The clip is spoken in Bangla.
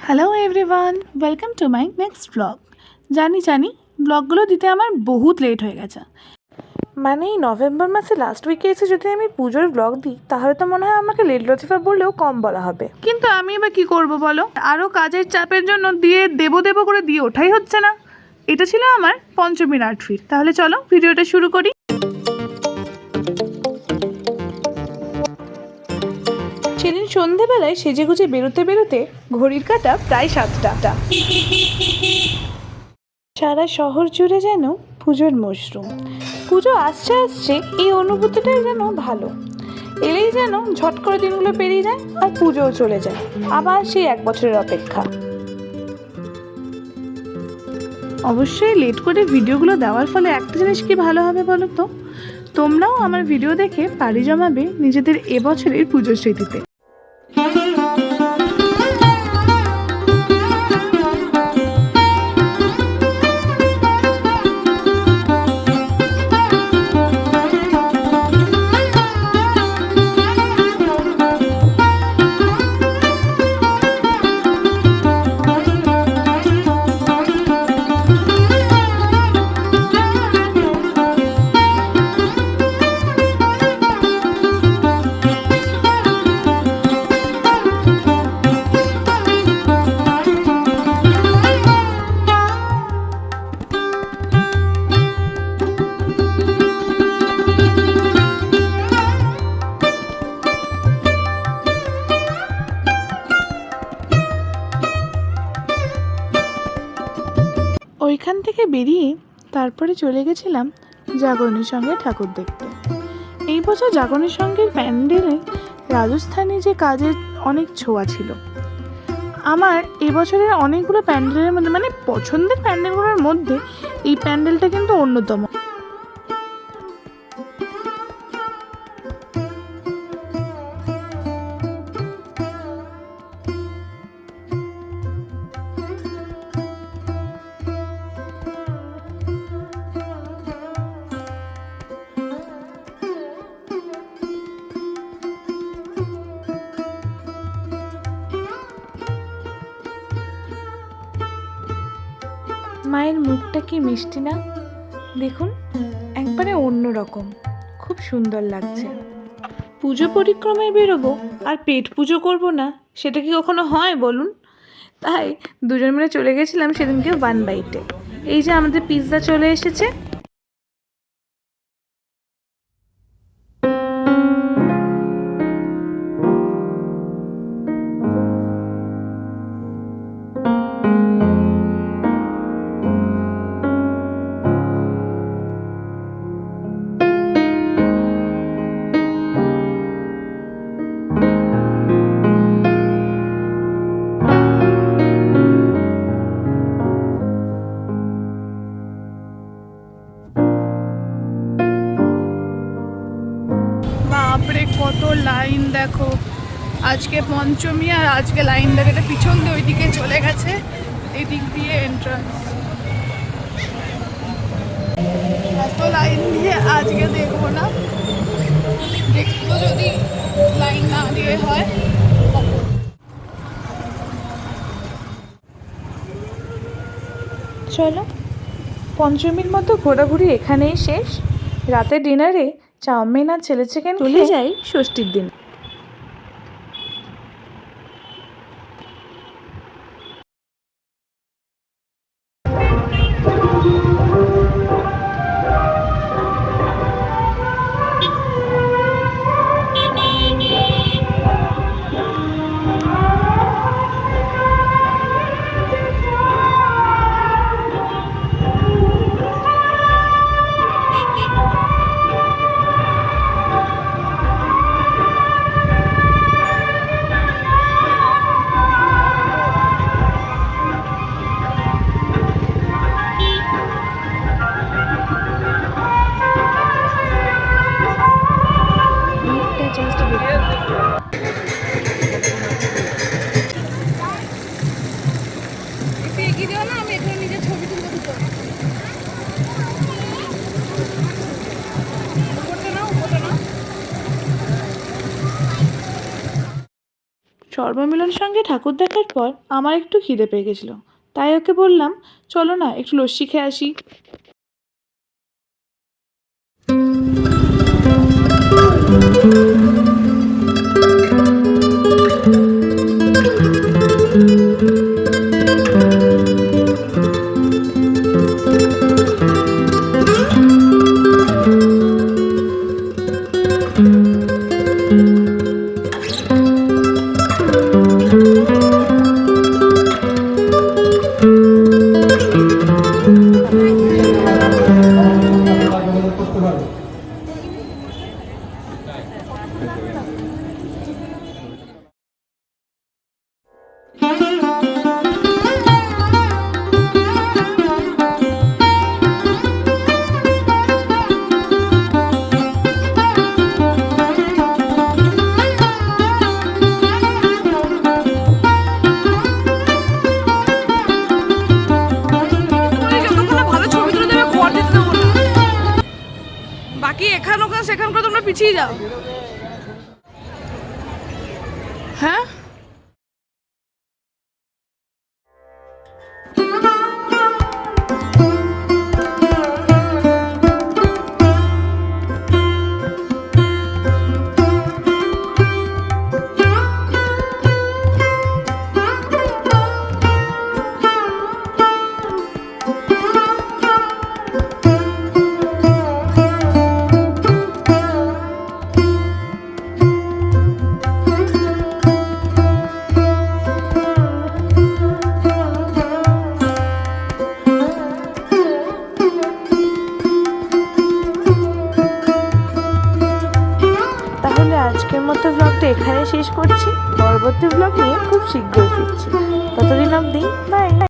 Hello everyone, welcome to my next blog. জানি ব্লগগুলো দিতে আমার বহুত লেট হয়ে গেছে। মানে এই নভেম্বর মাসে লাস্ট উইকে এসে যদি আমি পুজোর ব্লগ দিই তাহলে তো মনে হয় আমাকে লেট লতিফা বললেও কম বলা হবে। কিন্তু আমি এবার কী করবো বলো, আরও কাজের চাপের জন্য দেবো করে দিয়ে ওঠাই হচ্ছে না। এটা ছিল আমার পঞ্চমীর আউটফিট। তাহলে চলো ভিডিওটা শুরু করি। সেদিন সন্ধেবেলায় সেজেগুজে বেরোতে ঘড়ির কাঁটা প্রায় 7টা। সারা শহর জুড়ে যেন পুজোর মশরুম। পুজো আসছে এই অনুভূতিটাই যেন ভালো। এলেই যেন ঝট করে দিনগুলো পেরিয়ে যায় আর পুজোও চলে যায়, আবার সেই 1 বছরের অপেক্ষা। অবশ্যই লেট করে ভিডিওগুলো দেওয়ার ফলে একটা জিনিস কি ভালো হবে বলো তো, তোমরাও আমার ভিডিও দেখে পাড়ি জমাবে নিজেদের এবছরের পুজোর স্মৃতিতে। ওইখান থেকে বেরিয়ে তারপরে চলে গেছিলাম জাগরণীর সঙ্গে ঠাকুর দেখতে। এই বছর জাগরণীর সঙ্গের প্যান্ডেলে রাজস্থানী যে কাজের অনেক ছোঁয়া ছিল। আমার এবছরের অনেকগুলো প্যান্ডেলের মধ্যে, মানে পছন্দের প্যান্ডেলগুলোর মধ্যে এই প্যান্ডেলটা কিন্তু অন্যতম। মায়ের মুখটা কি মিষ্টি না, দেখুন, একবারে অন্যরকম, খুব সুন্দর লাগছে। পুজো পরিক্রমায় বেরোবো আর পেট পুজো করব না, সেটা কি কখনো হয় বলুন? তাই দুজন মিলে চলে গেছিলাম সেদিনকে 1 বাইটে। এই যে আমাদের পিৎজা চলে এসেছে। বাপরে কত লাইন দেখো, আজকে পঞ্চমী আর আজকে লাইন দেখে এটা পিছন দিয়ে ওইদিকে চলে গেছে, এই দিক দিয়ে এন্ট্রান্স। এত লাইন দিয়ে আজকে দেখবো না, দেখবো যদি লাইন না দিয়ে হয়। চলো, পঞ্চমীর মতো ঘোরাঘুরি এখানেই শেষ। রাতে ডিনারে চাউমিন আর ছেলে চিকেন চলে যাই ষষ্ঠীর দিন। সর্বমিলনের সঙ্গে ঠাকুর দেখার পর আমার একটু খিদে পেয়ে গেছিলো, তাই ওকে বললাম চলো না একটু লস্যি খেয়ে আসি। বাকি এখান ওখান সেখান করে তোমরা পিছিয়ে যাও। হ্যাঁ তাহলে আজকের মতো ব্লগটা এখানে শেষ করছি। পরবর্তী ব্লগ নিয়ে খুব শীঘ্রই ফিরছি।